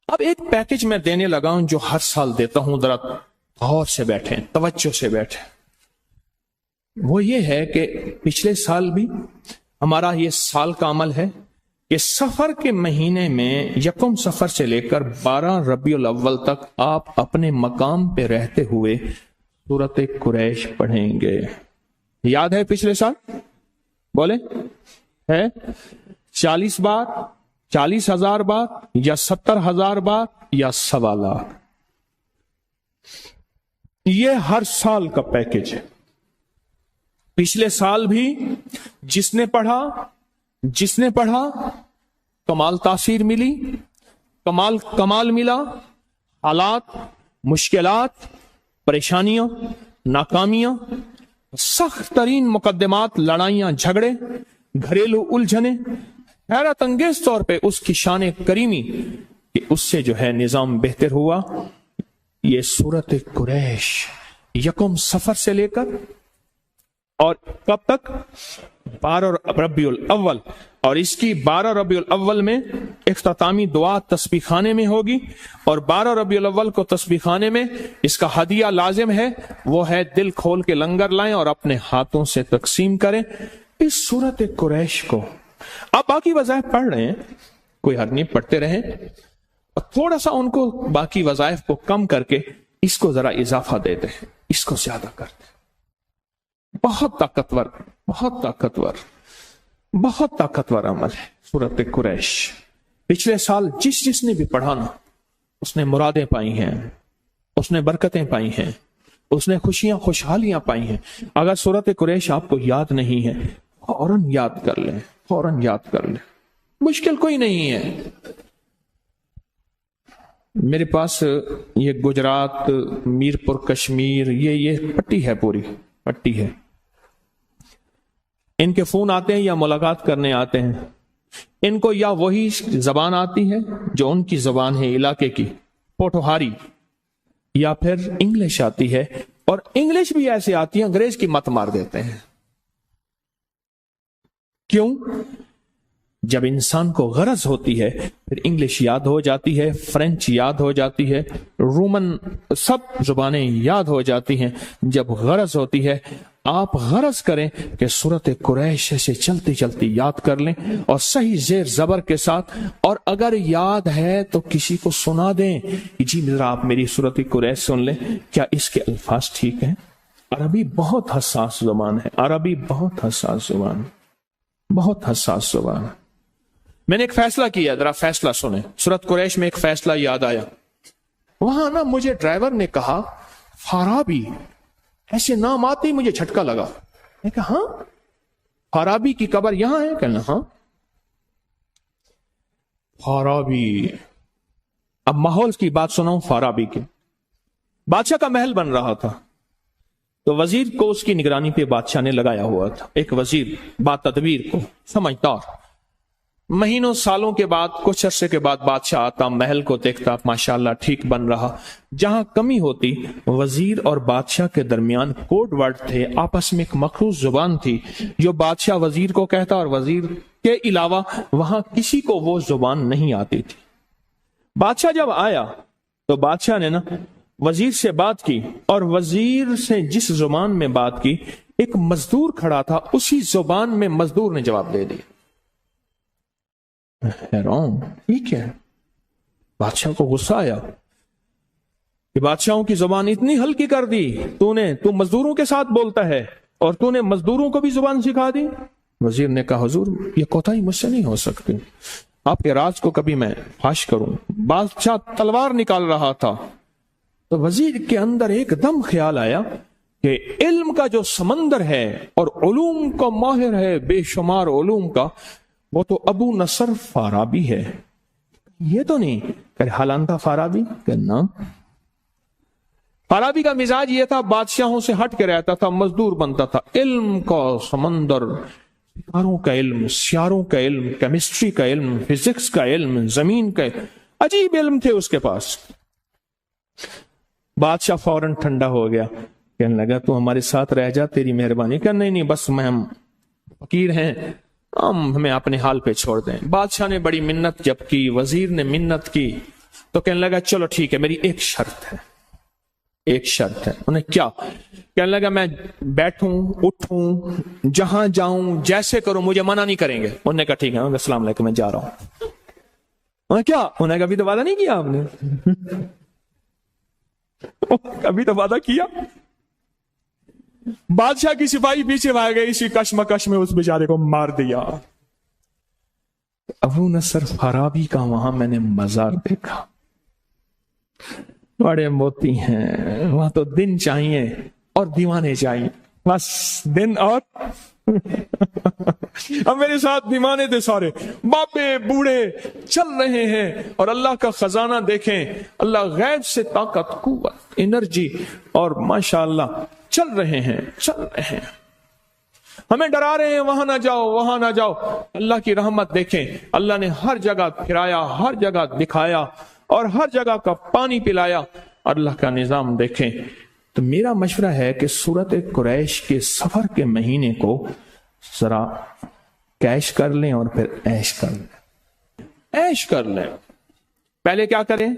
اب ایک پیکج میں دینے لگا ہوں جو ہر سال دیتا ہوں، ذرا غور سے بیٹھیں، توجہ سے بیٹھیں۔ وہ یہ ہے کہ پچھلے سال بھی ہمارا یہ سال کا عمل ہے کہ سفر کے مہینے میں 1 سفر سے لے کر 12 ربیع الاول تک آپ اپنے مقام پہ رہتے ہوئے سورۃ قریش پڑھیں گے۔ یاد ہے پچھلے سال؟ بولے ہے 40 بار، 40,000 بار، یا 70,000 بار، یا 1.25 لاکھ؟ یہ ہر سال کا پیکج ہے۔ پچھلے سال بھی جس نے پڑھا کمال تاثیر ملی، کمال ملا۔ حالات، مشکلات، پریشانیاں، ناکامیاں، سخت ترین مقدمات، لڑائیاں، جھگڑے، گھریلو الجھنیں، حیرت انگیز طور پہ اس کی شان کریمی کہ اس سے جو ہے نظام بہتر ہوا۔ یہ سورۃ قریش 1 سفر سے لے کر اور کب تک؟ 12 ربیع الاول، اور اس کی 12 ربیع الاول میں اختتامی دعا تسبیح خانے میں ہوگی، اور 12 ربیع الاول کو تسبیح خانے میں اس کا ہدیہ لازم ہے، وہ ہے دل کھول کے لنگر لائیں اور اپنے ہاتھوں سے تقسیم کریں اس سورۃ قریش کو۔ آپ باقی وظائف پڑھ رہے ہیں، کوئی حرج نہیں، پڑھتے رہیں، اور تھوڑا سا ان کو باقی وظائف کو کم کر کے اس کو ذرا اضافہ دے دیں، اس کو زیادہ کر دیں۔ بہت طاقتور، بہت طاقتور، بہت طاقتور عمل ہے سورۃ قریش۔ پچھلے سال جس نے بھی پڑھانا اس نے مرادیں پائی ہیں، اس نے برکتیں پائی ہیں، اس نے خوشیاں، خوشحالیاں پائی ہیں۔ اگر سورۃ قریش آپ کو یاد نہیں ہے، فوراً یاد کر لیں، فوراً یاد کر لیں، مشکل کوئی نہیں ہے۔ میرے پاس یہ گجرات، میرپور کشمیر، یہ پٹی ہے، پوری پٹی ہے۔ ان کے فون آتے ہیں یا ملاقات کرنے آتے ہیں، ان کو یا وہی زبان آتی ہے جو ان کی زبان ہے علاقے کی، پوٹوہاری، یا پھر انگلش آتی ہے، اور انگلش بھی ایسے آتی ہے انگریز کی مت مار دیتے ہیں۔ کیوں؟ جب انسان کو غرض ہوتی ہے پھر انگلش یاد ہو جاتی ہے، فرینچ یاد ہو جاتی ہے، رومن، سب زبانیں یاد ہو جاتی ہیں جب غرض ہوتی ہے۔ آپ غرض کریں کہ سورۃ قریش سے چلتی چلتی یاد کر لیں، اور صحیح زیر زبر کے ساتھ، اور اگر یاد ہے تو کسی کو سنا دیں کہ جی ذرا آپ میری سورۃ قریش سن لیں، کیا اس کے الفاظ ٹھیک ہیں؟ عربی بہت حساس زبان ہے، عربی بہت حساس زبان، بہت حساس زبان ہے۔ میں نے ایک فیصلہ کیا، ذرا فیصلہ سنیں۔ سورۃ قریش میں ایک فیصلہ یاد آیا، وہاں نا مجھے ڈرائیور نے کہا فارابی، ایسے نام آتے ہی مجھے جھٹکا لگا۔ میں کہا ہاں فارابی کی قبر یہاں ہے؟ کہنا ہاں فارابی۔ اب ماحول کی بات سناؤں، فارابی کی بادشاہ کا محل بن رہا تھا، تو وزیر کو اس کی نگرانی پہ بادشاہ نے لگایا ہوا تھا، ایک وزیر با تدبیر کو، سمجھدار۔ مہینوں سالوں کے بعد، کچھ عرصے کے بعد بادشاہ آتا، محل کو دیکھتا، ماشاءاللہ ٹھیک بن رہا۔ جہاں کمی ہوتی، وزیر اور بادشاہ کے درمیان کوڈ ورڈ تھے، آپس میں ایک مخصوص زبان تھی جو بادشاہ وزیر کو کہتا، اور وزیر کے علاوہ وہاں کسی کو وہ زبان نہیں آتی تھی۔ بادشاہ جب آیا تو بادشاہ نے نا وزیر سے بات کی، اور وزیر سے جس زبان میں بات کی، ایک مزدور کھڑا تھا، اسی زبان میں مزدور نے جواب دے دیا۔ حیران، ٹھیک ہے۔ بادشاہ کو غصہ آیا کہ بادشاہوں کی زبان اتنی ہلکی کر دی تو مزدوروں کے ساتھ بولتا ہے، اور تو نے مزدوروں کو بھی زبان سکھا دی۔ وزیر نے کہا حضور یہ کوتاہی مجھ سے نہیں ہو سکتی، آپ کے راز کو کبھی میں فاش کروں۔ بادشاہ تلوار نکال رہا تھا، تو وزیر کے اندر ایک دم خیال آیا کہ علم کا جو سمندر ہے اور علوم کا ماہر ہے، بے شمار علوم کا، وہ تو ابو نصر فارابی ہے، یہ تو نہیں کہ حالانتا فارابی کرنا۔ فارابی کا مزاج یہ تھا، بادشاہوں سے ہٹ کے رہتا تھا، مزدور بنتا تھا۔ علم کا سمندر، ستاروں کا علم، سیاروں کا علم، کیمسٹری کا علم، فزکس کا علم، زمین کا علم، عجیب علم تھے اس کے پاس۔ بادشاہ فوراً ٹھنڈا ہو گیا، کہنے لگا تو ہمارے ساتھ رہ جا، تیری مہربانی۔ کہ نہیں بس ہم فقیر ہیں، ہمیں اپنے حال پہ چھوڑ دیں۔ بادشاہ نے بڑی منت جب کی، وزیر نے منت کی، تو کہنے لگا چلو ٹھیک ہے، میری ایک شرط ہے، ایک شرط ہے۔ انہیں کیا؟ کہنے لگا میں بیٹھوں اٹھوں جہاں جاؤں جیسے کروں مجھے منع نہیں کریں گے۔ انہوں نے کہا ٹھیک ہے، السلام علیکم میں جا رہا ہوں۔ انہیں کیا؟ انہوں نے کہا ابھی تو وعدہ نہیں کیا آپ نے، ابھی تو وعدہ کیا۔ بادشاہ کی سپاہی پیچھے بھاگ گئے، اسی کشمکش میں اس بیچارے کو مار دیا۔ ابو نصر فارابی کا وہاں میں نے مزار دیکھا، بڑے موتی ہیں وہاں، تو دن چاہیے اور دیوانے چاہیے، بس دن اور اب میرے ساتھ دیوانے تھے سارے، باپے بوڑھے چل رہے ہیں، اور اللہ کا خزانہ دیکھیں، اللہ غیب سے طاقت قوت انرجی اور ماشاءاللہ چل رہے ہیں، چل رہے ہیں، ہمیں ڈرا رہے ہیں وہاں نہ جاؤ وہاں نہ جاؤ۔ اللہ کی رحمت دیکھیں، اللہ نے ہر جگہ پھرایا، ہر جگہ دکھایا اور ہر جگہ کا پانی پلایا، اللہ کا نظام دیکھیں۔ تو میرا مشورہ ہے کہ سورت قریش کے سفر کے مہینے کو ذرا کیش کر لیں اور پھر عیش کر لیں، عیش کر لیں۔ پہلے کیا کریں؟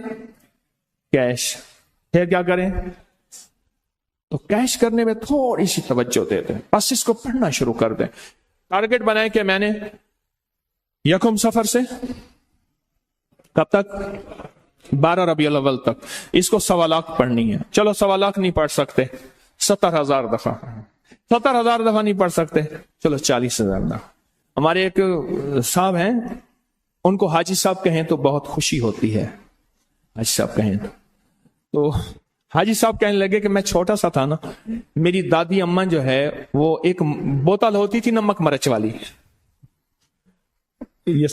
کیش، پھر کیا کریں؟ تو کیش کرنے میں تھوڑی سی توجہ دے دیں، بس اس کو پڑھنا شروع کر دیں۔ ٹارگٹ بنائیں کہ میں نے یکم سفر سے کب تک؟ 12 ربیع الاول تک اس کو 1.25 لاکھ پڑھنی ہے۔ چلو 1.25 لاکھ نہیں پڑھ سکتے، 70,000 دفعہ، 70,000 دفعہ نہیں پڑھ سکتے، چلو 40,000 دفعہ۔ ہمارے ایک صاحب ہیں، ان کو حاجی صاحب کہیں تو بہت خوشی ہوتی ہے، حاجی صاحب کہیں تو حاجی صاحب کہنے لگے کہ میں چھوٹا سا تھا نا، میری دادی اماں جو ہے وہ ایک بوتل ہوتی تھی نمک مرچ والی،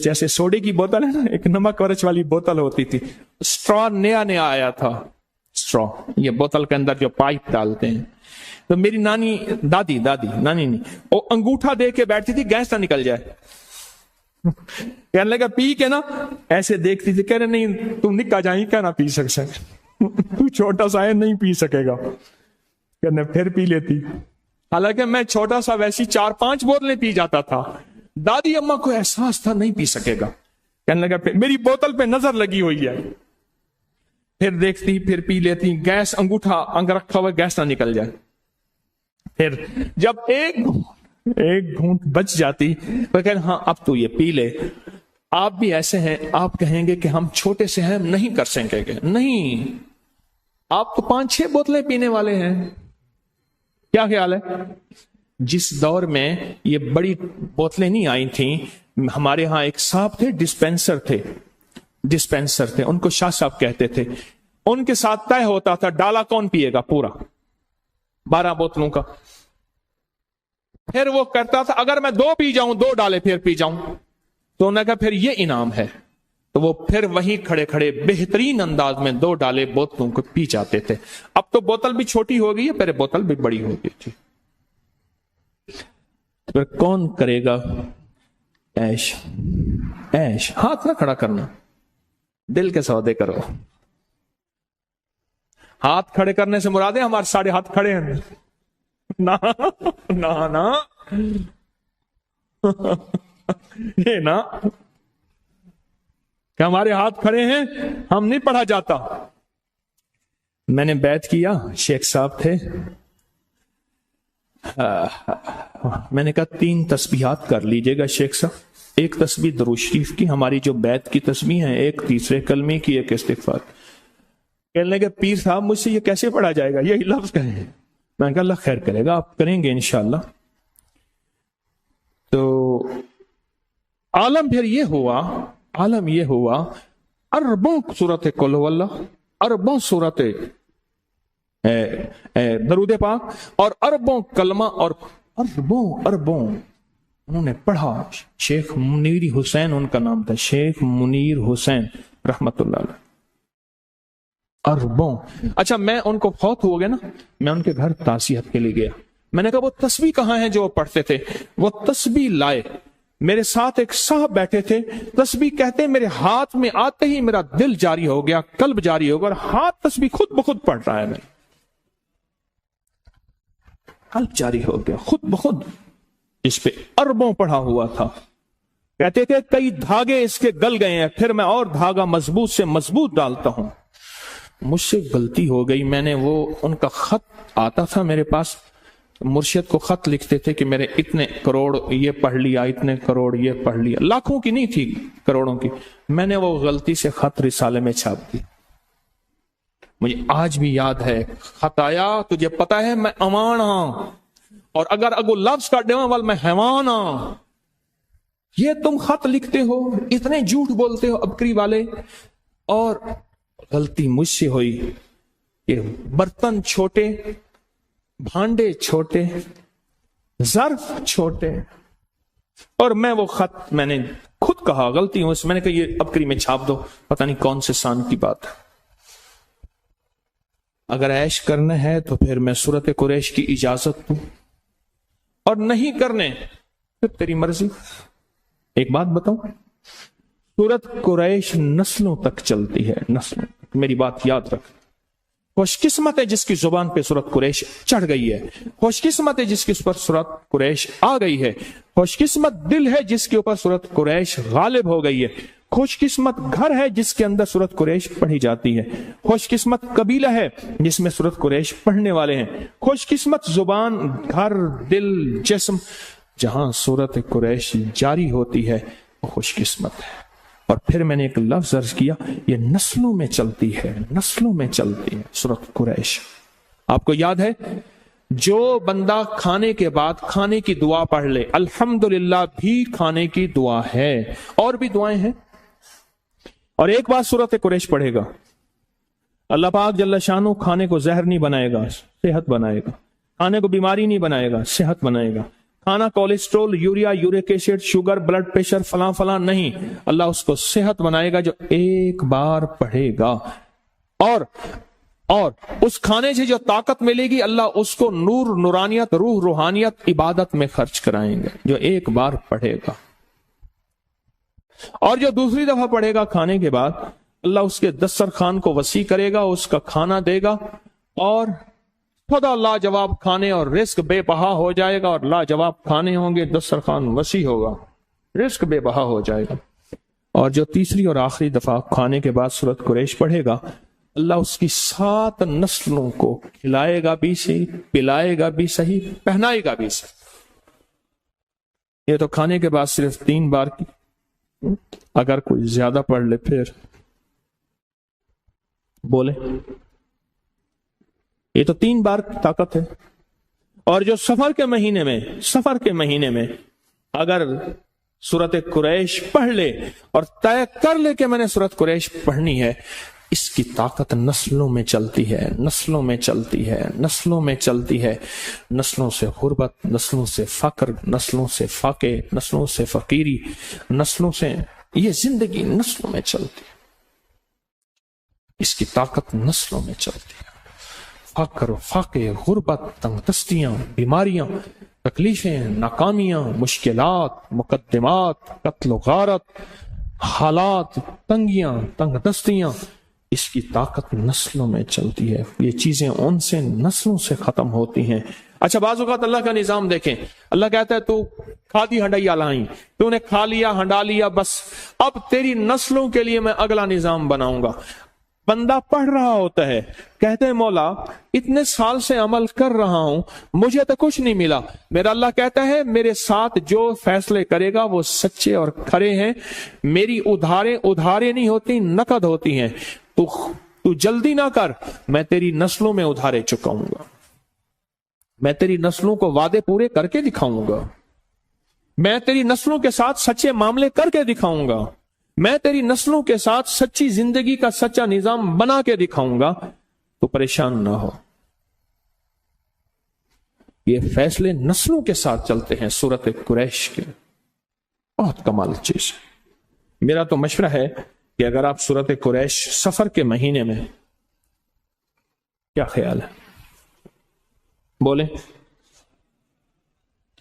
جیسے سوڈے کی بوتل ہے نا، ایک نمک مرچ والی بوتل ہوتی تھی، اسٹرا نیا نیا آیا تھا، اسٹرا یہ بوتل کے اندر جو پائپ ڈالتے ہیں، تو میری نانی دادی نانی نہیں، وہ انگوٹھا دے کے بیٹھتی تھی گیس نہ نکل جائے، کہنے لگا پی کے نا ایسے دیکھتی تھی، کہہ رہے نہیں تم نکا جائیں کیا نہ پی سکے، تو چھوٹا سا ہے نہیں پی سکے گا، کہنے پھر پی لیتی، حالانکہ میں چھوٹا سا ویسی 4-5 بوتلیں پی جاتا تھا، دادی اماں کو احساس تھا نہیں پی سکے گا، کہنے لگا میری بوتل پہ نظر لگی ہوئی ہے، پھر دیکھتی پھر پی لیتی، گیس انگوٹھا انگ رکھا ہوا گیس نہ نکل جائے، پھر جب ایک گھونٹ بچ جاتی تو کہنے ہاں اب تو یہ پی لے۔ آپ بھی ایسے ہیں، آپ کہیں گے کہ ہم چھوٹے سے ہیں، ہم نہیں کر سکیں گے، نہیں، آپ تو 5-6 بوتلیں پینے والے ہیں، کیا خیال ہے؟ جس دور میں یہ بڑی بوتلیں نہیں آئی تھیں، ہمارے ہاں ایک صاحب تھے، ڈسپینسر تھے، ان کو شاہ صاحب کہتے تھے، ان کے ساتھ طے ہوتا تھا ڈالا کون پیے گا پورا 12 بوتلوں کا، پھر وہ کرتا تھا اگر میں 2 پی جاؤں 2 ڈالے پھر پی جاؤں، تو انہوں نے کہا پھر یہ انعام ہے، تو وہ پھر وہیں کھڑے کھڑے بہترین انداز میں 2 ڈالے بوتلوں کو پی جاتے تھے۔ اب تو بوتل بھی چھوٹی ہو گئی ہے، پہلے بوتل بھی بڑی ہو گئی تھی۔ پھر کون کرے گا عیش؟ عیش ہاتھ نہ کھڑا کرنا، دل کے سودے کرو۔ ہاتھ کھڑے کرنے سے مراد ہے ہمارے سارے ہاتھ کھڑے ہیں، نا یہ نا کہ ہمارے ہاتھ کھڑے ہیں، ہم نہیں پڑھا جاتا۔ میں نے بیعت کیا، شیخ صاحب تھے، میں نے کہا 3 تسبیحات کر لیجئے گا شیخ صاحب، ایک تسبیح درود شریف کی، ہماری جو بیعت کی تسبیح ہے، ایک تیسرے کلمے کی، ایک استغفار۔ کہنے لگے پیر صاحب مجھ سے یہ کیسے پڑھا جائے گا، یہی لفظ کہیں۔ میں نے کہا اللہ خیر کرے گا، آپ کریں گے انشاءاللہ۔ تو عالم پھر یہ ہوا اربوں صورت قل هو اللہ، اربوں صورت درود پاک، اور اربوں کلمہ، اور اربوں انہوں نے پڑھا۔ شیخ منیر حسین ان کا نام تھا، شیخ منیر حسین رحمت اللہ علیہ، اربوں۔ اچھا میں ان کو فوت ہو گئے نا، میں ان کے گھر تعزیت کے لیے گیا، میں نے کہا وہ تسبیح کہاں ہیں جو وہ پڑھتے تھے؟ وہ تسبیح لائے، میرے ساتھ ایک صاحب بیٹھے تھے، تسبیح کہتے میرے ہاتھ میں آتے ہی میرا دل جاری ہو گیا، قلب جاری ہو گیا، اور ہاتھ تسبیح خود بخود پڑھ رہا ہے، میرا قلب جاری ہو گیا خود بخود، اس پہ اربوں پڑھا ہوا تھا۔ کہتے تھے کئی دھاگے اس کے گل گئے ہیں، پھر میں اور دھاگا مضبوط سے مضبوط ڈالتا ہوں۔ مجھ سے غلطی ہو گئی، میں نے وہ ان کا خط آتا تھا میرے پاس، مرشد کو خط لکھتے تھے کہ میرے اتنے کروڑ یہ پڑھ لیا، اتنے کروڑ یہ پڑھ لیا، لاکھوں کی نہیں تھی، کروڑوں کی۔ میں نے وہ غلطی سے خط رسالے میں چھاپ دی۔ مجھے آج بھی یاد ہے، خط آیا، تجھے پتا ہے میں امان ہاں، اور اگر اگو لفظ کا ڈیوان وال میں حیوان ہاں۔ یہ تم خط لکھتے ہو، اتنے جھوٹ بولتے ہو ابکری والے۔ اور غلطی مجھ سے ہوئی کہ برتن چھوٹے، بھانڈے چھوٹے، ظرف چھوٹے، اور میں وہ خط میں نے خود کہا غلطی ہوں، میں نے کہا یہ ابکری میں چھاپ دو، پتہ نہیں کون سے سان کی بات ہے۔ اگر عیش کرنا ہے تو پھر میں سورت قریش کی اجازت دوں، اور نہیں کرنے پھر تیری مرضی۔ ایک بات بتاؤں، سورت قریش نسلوں تک چلتی ہے، نسلوں تک، میری بات یاد رکھ۔ خوش قسمت ہے جس کی زبان پہ سورت قریش چڑھ گئی ہے، خوش قسمت ہے جس کے اوپر سورت قریش آ گئی ہے، خوش قسمت دل ہے جس کے اوپر سورت قریش غالب ہو گئی ہے، خوش قسمت گھر ہے جس کے اندر سورت قریش پڑھی جاتی ہے، خوش قسمت قبیلہ ہے جس میں سورت قریش پڑھنے والے ہیں، خوش قسمت زبان، گھر، دل، جسم جہاں سورت قریش جاری ہوتی ہے، وہ خوش قسمت ہے۔ اور پھر میں نے ایک لفظ عرض کیا، یہ نسلوں میں چلتی ہے، نسلوں میں چلتی ہے سورت قریش۔ آپ کو یاد ہے، جو بندہ کھانے کے بعد کھانے کی دعا پڑھ لے، الحمدللہ بھی کھانے کی دعا ہے، اور بھی دعائیں ہیں، اور ایک بات سورت قریش پڑھے گا، اللہ پاک جل شانہ کھانے کو زہر نہیں بنائے گا، صحت بنائے گا، کھانے کو بیماری نہیں بنائے گا، صحت بنائے گا، کھانا cholesterol, urea, uric acid, sugar, blood pressure, فلاں فلاں نہیں، اللہ اس کو صحت بنائے گا جو ایک بار پڑھے گا۔ اور اس کھانے سے جو طاقت ملے گی، اللہ اس کو نور، نورانیت، روح، روحانیت، عبادت میں خرچ کرائیں گے، جو ایک بار پڑھے گا۔ اور جو دوسری دفعہ پڑھے گا کھانے کے بعد، اللہ اس کے دسترخوان کو وسیع کرے گا، اس کا کھانا دے گا، اور خدا لاجواب کھانے اور رزق بے بہا ہو جائے گا، اور لاجواب کھانے ہوں گے، دسترخوان وسیع ہوگا، رزق بے بہا ہو جائے گا۔ اور جو تیسری اور آخری دفعہ کھانے کے بعد سورت قریش پڑھے گا، اللہ اس کی 7 نسلوں کو کھلائے گا بھی صحیح، پلائے گا بھی صحیح، پہنائے گا بھی صحیح۔ یہ تو کھانے کے بعد صرف 3 بار کی، اگر کوئی زیادہ پڑھ لے پھر بولے، یہ تو 3 بار کی طاقت ہے۔ اور جو سفر کے مہینے میں اگر سورت قریش پڑھ لے اور طے کر لے کہ میں نے سورت قریش پڑھنی ہے، اس کی طاقت نسلوں میں چلتی ہے، نسلوں میں چلتی ہے، نسلوں میں چلتی ہے، نسلوں سے غربت، نسلوں سے فقر، نسلوں سے فاقے، نسلوں سے فقیری، نسلوں سے یہ زندگی نسلوں میں چلتی ہے، اس کی طاقت نسلوں میں چلتی ہے۔ فقر، فاقے، غربت، تنگ دستیاں، بیماریاں، تکلیفیں، ناکامیاں، مشکلات، مقدمات، قتل و غارت، حالات، تنگیاں، تنگ دستیاں، اس کی طاقت نسلوں میں چلتی ہے۔ یہ چیزیں ان سے نسلوں سے ختم ہوتی ہیں۔ اچھا، بعض اوقات اللہ کا نظام دیکھیں، اللہ کہتا ہے تو کھادی ہنڈائی لائیں، تو نے کھا لیا، ہنڈا لیا، بس اب تیری نسلوں کے لیے میں اگلا نظام بناؤں گا۔ بندہ پڑھ رہا ہوتا ہے، کہتے ہیں مولا اتنے سال سے عمل کر رہا ہوں، مجھے تو کچھ نہیں ملا۔ میرا اللہ کہتا ہے میرے ساتھ جو فیصلے کرے گا وہ سچے اور کھرے ہیں، میری ادھارے نہیں ہوتی، نقد ہوتی ہیں۔ تو جلدی نہ کر، میں تیری نسلوں میں ادھارے چکاؤں گا، میں تیری نسلوں کو وعدے پورے کر کے دکھاؤں گا، میں تیری نسلوں کے ساتھ سچے معاملے کر کے دکھاؤں گا، میں تیری نسلوں کے ساتھ سچی زندگی کا سچا نظام بنا کے دکھاؤں گا، تو پریشان نہ ہو۔ یہ فیصلے نسلوں کے ساتھ چلتے ہیں سورت قریش کے، بہت کمال چیز ہے۔ میرا تو مشورہ ہے کہ اگر آپ سورت قریش سفر کے مہینے میں، کیا خیال ہے؟ بولیں،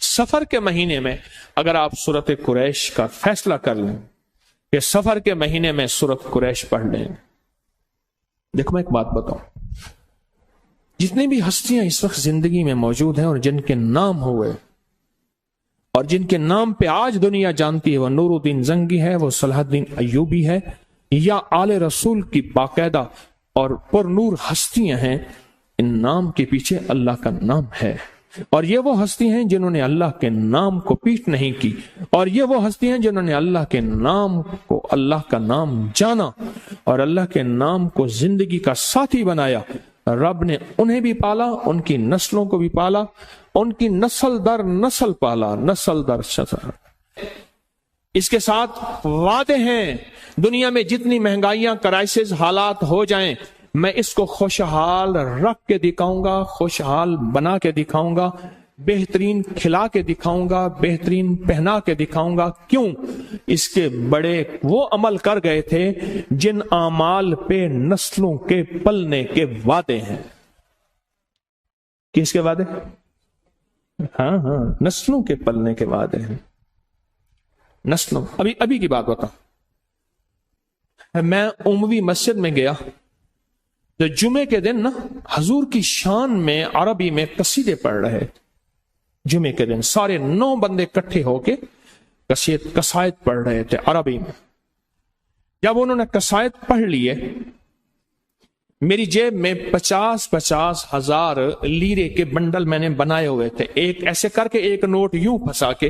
سفر کے مہینے میں اگر آپ سورت قریش کا فیصلہ کر لیں کہ سفر کے مہینے میں سورت قریش پڑھ لیں۔ دیکھو میں ایک بات بتاؤں، جتنی بھی ہستیاں اس وقت زندگی میں موجود ہیں اور جن کے نام ہوئے، اور جن کے نام پہ آج دنیا جانتی ہے وہ نور الدین زنگی ہے، وہ صلاح الدین ایوبی ہے، یا آل رسول کی باقاعدہ اور پر نور ہستیاں ہیں، ان نام کے پیچھے اللہ کا نام ہے، اور یہ وہ ہستی ہیں جنہوں نے اللہ کے نام کو پیٹ نہیں کی، اور یہ وہ ہستی ہیں جنہوں نے اللہ کے نام کو، اللہ کا نام جانا اور اللہ کے نام کو زندگی کا ساتھی بنایا۔ رب نے انہیں بھی پالا، ان کی نسلوں کو بھی پالا، ان کی نسل در نسل پالا، نسل در نسل۔ اس کے ساتھ وعدے ہیں، دنیا میں جتنی مہنگائیاں، کرائسس، حالات ہو جائیں، میں اس کو خوشحال رکھ کے دکھاؤں گا، خوشحال بنا کے دکھاؤں گا، بہترین کھلا کے دکھاؤں گا، بہترین پہنا کے دکھاؤں گا۔ کیوں؟ اس کے بڑے وہ عمل کر گئے تھے جن اعمال پہ نسلوں کے پلنے کے وعدے ہیں۔ کس کے وعدے؟ ہاں نسلوں کے پلنے کے وعدے ہیں، نسلوں۔ ابھی کی بات بتاؤں، میں اموی مسجد میں گیا تو جمعے کے دن نا حضور کی شان میں عربی میں قصیدے پڑھ رہے تھے۔ جمعے کے دن سارے 9 بندے اکٹھے ہو کے قصائد پڑھ رہے تھے عربی میں۔ جب انہوں نے قصائد پڑھ لیے، میری جیب میں 50,000 ہزار لیرے کے بنڈل میں نے بنائے ہوئے تھے، ایک ایسے کر کے ایک نوٹ یوں پھنسا کے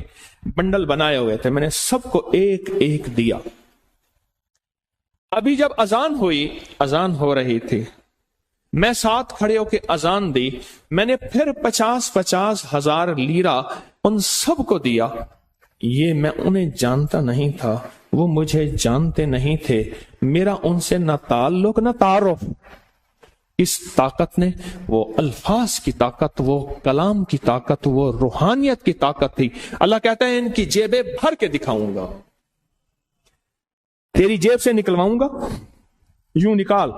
بنڈل بنائے ہوئے تھے، میں نے سب کو ایک ایک دیا۔ ابھی جب اذان ہوئی، اذان ہو رہی تھی، میں ساتھ کھڑے ہو کے اذان دی، میں نے پھر 50,000 ہزار لیرہ ان سب کو دیا۔ یہ میں انہیں جانتا نہیں تھا، وہ مجھے جانتے نہیں تھے، میرا ان سے نہ تعلق نہ تعارف۔ اس طاقت نے، وہ الفاظ کی طاقت، وہ کلام کی طاقت، وہ روحانیت کی طاقت تھی۔ اللہ کہتا ہے ان کی جیبیں بھر کے دکھاؤں گا، تیری جیب سے نکلواؤں گا، یوں نکال۔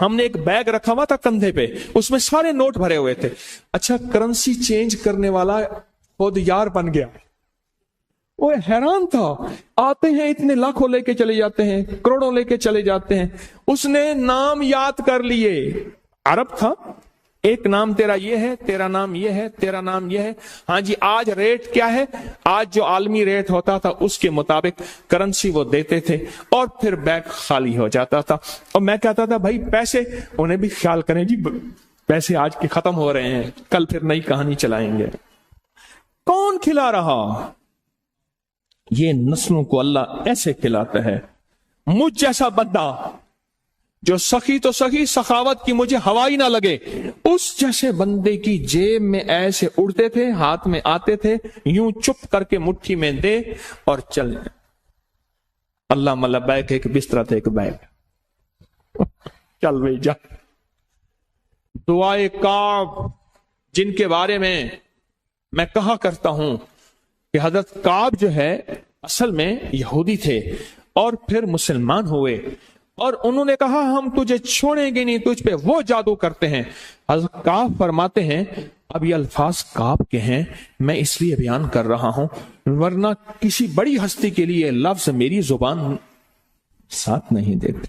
ہم نے ایک بیگ رکھا ہوا تھا کندھے پہ، اس میں سارے نوٹ بھرے ہوئے تھے۔ اچھا، کرنسی چینج کرنے والا خود یار بن گیا، وہ حیران تھا، آتے ہیں اتنے لاکھوں لے کے چلے جاتے ہیں، کروڑوں لے کے چلے جاتے ہیں۔ اس نے نام یاد کر لیے، عرب تھا، ایک نام تیرا یہ ہے، تیرا نام یہ ہے، تیرا نام یہ ہے، ہاں جی آج ریٹ کیا ہے، آج جو عالمی ریٹ ہوتا تھا اس کے مطابق کرنسی وہ دیتے تھے، اور پھر بیگ خالی ہو جاتا تھا۔ اور میں کہتا تھا بھائی پیسے، انہیں بھی خیال کریں جی پیسے آج کے ختم ہو رہے ہیں، کل پھر نئی کہانی چلائیں گے۔ کون کھلا رہا؟ یہ نسلوں کو اللہ ایسے کھلاتا ہے۔ مجھ جیسا بندہ جو سخی تو سخی، سخاوت کی مجھے ہوا ہی نہ لگے، اس جیسے بندے کی جیب میں ایسے اڑتے تھے، ہاتھ میں آتے تھے، یوں چپ کر کے مٹھی میں دے اور چل۔ اللہ ملا بیگ ایک بستر تھا، ایک بیگ، چل بھائی جا۔ دعائے کعب، جن کے بارے میں کہا کرتا ہوں کہ حضرت کعب جو ہے اصل میں یہودی تھے اور پھر مسلمان ہوئے، اور انہوں نے کہا ہم تجھے چھوڑیں گے نہیں، تجھ پہ وہ جادو کرتے ہیں۔ حضرت کعب فرماتے ہیں، اب یہ الفاظ کعب کے ہیں، میں اس لیے بیان کر رہا ہوں، ورنہ کسی بڑی ہستی کے لیے لفظ میری زبان ساتھ نہیں دیتے،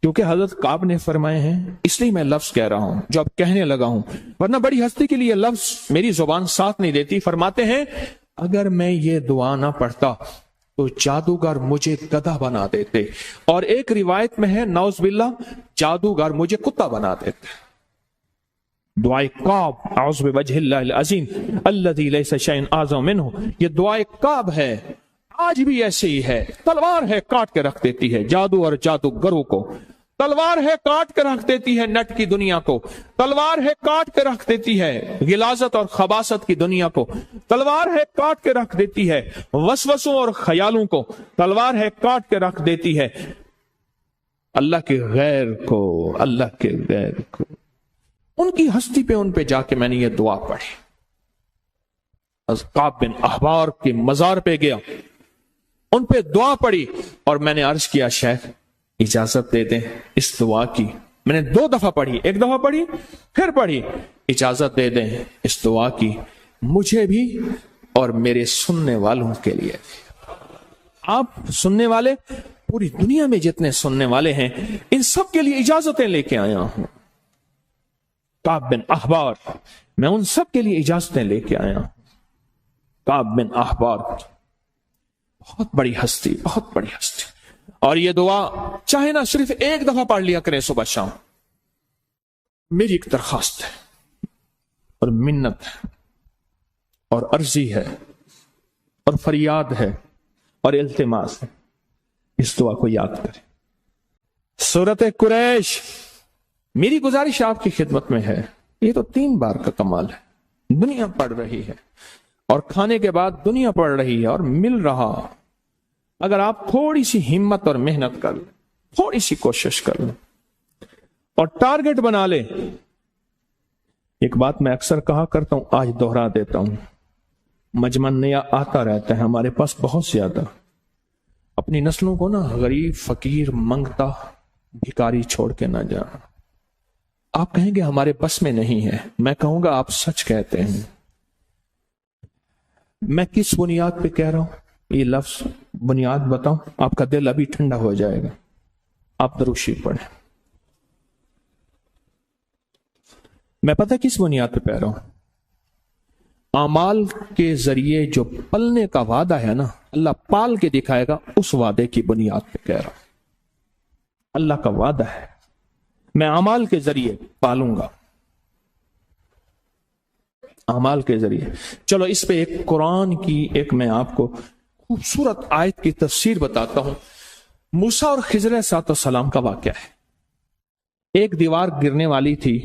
کیونکہ حضرت کعب نے فرمائے ہیں، اس لیے میں لفظ کہہ رہا ہوں جو اب کہنے لگا ہوں، ورنہ بڑی ہستی کے لیے لفظ میری زبان ساتھ نہیں دیتی۔ فرماتے ہیں اگر میں یہ دعا نہ پڑھتا تو جادوگر مجھے گدھا بنا دیتے، اور ایک روایت میں ہے نعوذ باللہ جادوگر مجھے کتا بنا دیتے۔ دعائے کعب، اعوذ بوجہ اللہ العظیم الذی لیس شیء اعظم منہ، یہ دعائے کعب ہے، آج بھی ایسے ہی ہے۔ تلوار ہے کاٹ کے رکھ دیتی ہے جادو اور جادوگروں کو، تلوار ہے کاٹ کے رکھ دیتی ہے نٹ کی دنیا کو، تلوار ہے کاٹ کے رکھ دیتی ہے غلاظت اور خباثت کی دنیا کو، تلوار ہے کاٹ کے رکھ دیتی ہے وسوسوں اور خیالوں کو، تلوار ہے کاٹ کے رکھ دیتی ہے اللہ کے غیر کو، اللہ کے غیر کو۔ ان کی ہستی پہ، ان پہ جا کے میں نے یہ دعا پڑھی۔ کعب بن احبار کے مزار پہ گیا، ان پہ دعا پڑھی، اور میں نے عرض کیا شیخ اجازت دے دیں اس دعا کی۔ میں نے 2 دفعہ پڑھی، ایک دفعہ پڑھی پھر پڑھی، اجازت دے دیں اس دعا کی مجھے بھی اور میرے سننے والوں کے لیے۔ آپ سننے والے، پوری دنیا میں جتنے سننے والے ہیں، ان سب کے لیے اجازتیں لے کے آیا ہوں۔ کعب بن احبار، میں ان سب کے لیے اجازتیں لے کے آیا ہوں۔ کعب بن احبار کی، بہت بڑی ہستی، بہت بڑی ہستی. اور یہ دعا چاہے نہ صرف ایک دفعہ پڑھ لیا کریں صبح شام. میری ایک درخواست ہے اور منت ہے اور عرضی ہے اور فریاد ہے اور التماس ہے، اس دعا کو یاد کریں. سورۃ قریش، میری گزارش آپ کی خدمت میں ہے، یہ تو 3 بار کا کمال ہے. دنیا پڑھ رہی ہے اور کھانے کے بعد دنیا پڑھ رہی ہے اور مل رہا. اگر آپ تھوڑی سی ہمت اور محنت کر لیں، تھوڑی سی کوشش کر لیں اور ٹارگٹ بنا لیں. ایک بات میں اکثر کہا کرتا ہوں، آج دوہرا دیتا ہوں، مجمع نیا آتا رہتا ہے ہمارے پاس بہت زیادہ. اپنی نسلوں کو نا غریب، فقیر، منگتا، بھکاری چھوڑ کے نہ جانا. آپ کہیں گے ہمارے بس میں نہیں ہے، میں کہوں گا آپ سچ کہتے ہیں. میں کس بنیاد پہ کہہ رہا ہوں یہ لفظ؟ بنیاد بتاؤں، آپ کا دل ابھی ٹھنڈا ہو جائے گا. آپ درود شریف پڑھیں. میں پتہ کس بنیاد پہ کہہ رہا ہوں؟ اعمال کے ذریعے جو پلنے کا وعدہ ہے نا، اللہ پال کے دکھائے گا، اس وعدے کی بنیاد پہ کہہ رہا ہوں. اللہ کا وعدہ ہے میں اعمال کے ذریعے پالوں گا، اعمال کے ذریعے. چلو اس پہ ایک قرآن کی ایک میں آپ کو خوبصورت آیت کی تفسیر بتاتا ہوں. موسیٰ اور خضر علیہ السلام کا واقعہ ہے. ایک دیوار گرنے والی تھی،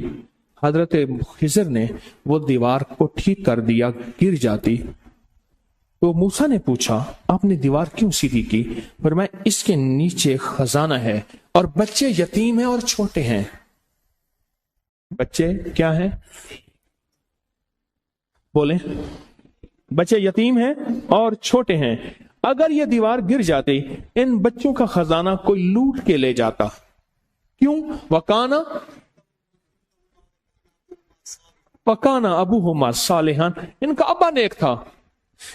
حضرت خضر نے وہ دیوار کو ٹھیک کر دیا، گر جاتی. تو موسیٰ نے پوچھا آپ نے دیوار کیوں سیدھی کی؟ فرمایا اس کے نیچے خزانہ ہے اور بچے یتیم ہیں اور چھوٹے ہیں. بچے کیا ہیں؟ بولیں. بچے یتیم ہیں اور چھوٹے ہیں. اگر یہ دیوار گر جاتی، ان بچوں کا خزانہ کوئی لوٹ کے لے جاتا. کیوں؟ وکانا ابوہما صالحان، ان کا ابا نیک تھا.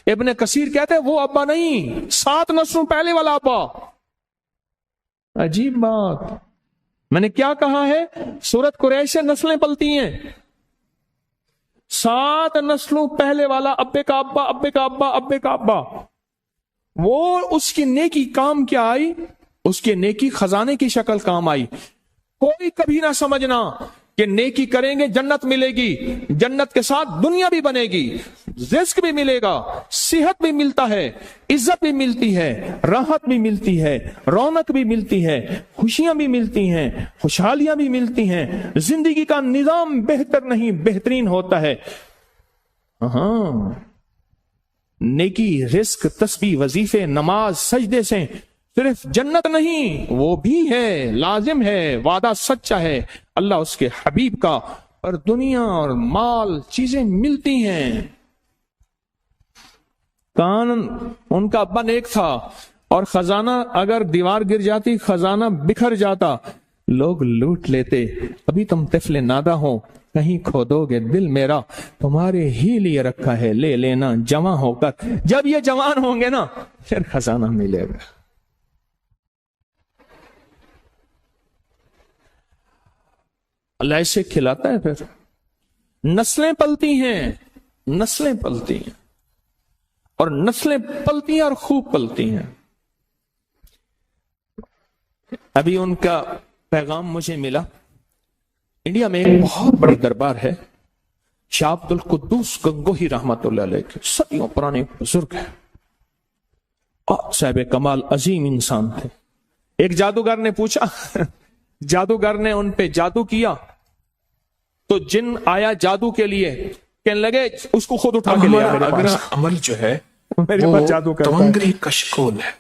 ابن کثیر کہتے ہیں وہ ابا نہیں، 7 نسلوں پہلے والا ابا. عجیب بات. میں نے کیا کہا ہے؟ سورۃ قریش سے نسلیں پلتی ہیں. 7 نسلوں پہلے والا ابے کا ابا، ابے کا ابا، ابے کا ابا. وہ اس کی نیکی کام کیا آئی؟ اس کی نیکی خزانے کی شکل کام آئی. کوئی کبھی نہ سمجھنا کہ نیکی کریں گے جنت ملے گی. جنت کے ساتھ دنیا بھی بنے گی، رزق بھی ملے گا، صحت بھی ملتا ہے، عزت بھی ملتی ہے، راحت بھی ملتی ہے، رونق بھی ملتی ہے، خوشیاں بھی ملتی ہیں، خوشحالیاں بھی ملتی ہیں. زندگی کا نظام بہتر نہیں بہترین ہوتا ہے. ہاں، نیکی، رزق، تسبیح، وظیفے، نماز، سجدے سے صرف جنت نہیں، وہ بھی ہے، لازم ہے، وعدہ سچا ہے اللہ اس کے حبیب کا. اور دنیا اور مال چیزیں ملتی ہیں. کان ان کا ابا نیک تھا اور خزانہ اگر دیوار گر جاتی، خزانہ بکھر جاتا، لوگ لوٹ لیتے. ابھی تم طفل نادہ ہو، کہیں کھو دو گے دل میرا، تمہارے ہی لیے رکھا ہے، لے لینا جمع ہو کر. جب یہ جوان ہوں گے نا پھر خزانہ ملے گا. اللہ ایسے کھلاتا ہے. پھر نسلیں پلتی ہیں، نسلیں پلتی ہیں، اور نسلیں پلتی ہیں اور خوب پلتی ہیں. ابھی ان کا پیغام مجھے ملا. انڈیا میں ایک بہت بڑی دربار ہے، شاہ عبد القدوس گنگوہی رحمت اللہ علیہ کے، صدیوں پرانے بزرگ ہیں اور صاحب کمال، عظیم انسان تھے. ایک جادوگر نے پوچھا، جادوگر نے ان پہ جادو کیا تو جن آیا جادو کے لیے، کہنے لگے اس کو خود اٹھا کے لے آیا. اگلا عمل جو ہے میرے پاس جادو کرتا ہے. تونگری کشکول ہے،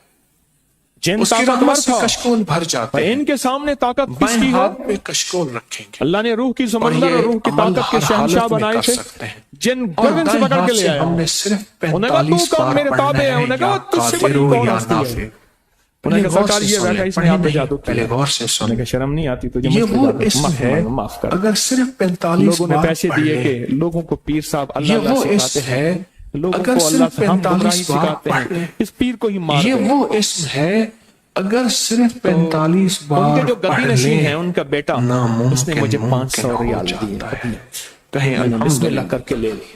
جن اس کی طاقتور رحمت سے تھا، کشکول بھر جاتے ہیں. ان کے سامنے طاقت کس بائیں کی ہو؟ ہاتھ پہ کشکول رکھیں گے اللہ نے روح کی اور سمندر اور یہ روح کی عمل طاقت کے ہر شہنشاہ حالت میں بنائے کر تھے. سکتے ہیں. جن اور گردن سے دائیں پکڑ ہاتھ کے لے سے آیا. ہم نے صرف انہوں نے کہا تو 45 کون بار میرے پڑھنا تابع ہے؟ ہے، انہوں نے کہا یا وہ تجھ سے بڑی قادر کون یا ہستی ہے؟ نافع. انہوں نے کہا غور سرکار سے یہ سن بیٹھا لیں، اس نے آپ پہ جادو پہلے کیا. غور سے انہوں سن نے لیں. کہا شرم نہیں آتی تجھے؟ یہ مجھ پہ وہ جادو اسم معاف ہے، کر. اگر صرف 45 لوگوں نے بار پیسے پڑھ دیے لیں. کہ لوگوں کو پیر صاحب اللہ یہ اللہ وہ سکھاتے اسم ہیں، ہے، لوگوں اگر کو اللہ صرف سے ہم گمراہی 45 بار سکھاتے پڑھ لیں. ہیں، اس پیر کو ہی مار یہ دیں. وہ اسم ہے، اگر صرف 45 ان بار کے جو پڑھ گدی نشین لیں ہیں، ان کا بیٹا، اس نے مجھے 500 ریال دیے. کہیں میں نے بسم اللہ الحمدللہ. کر کے لے لی.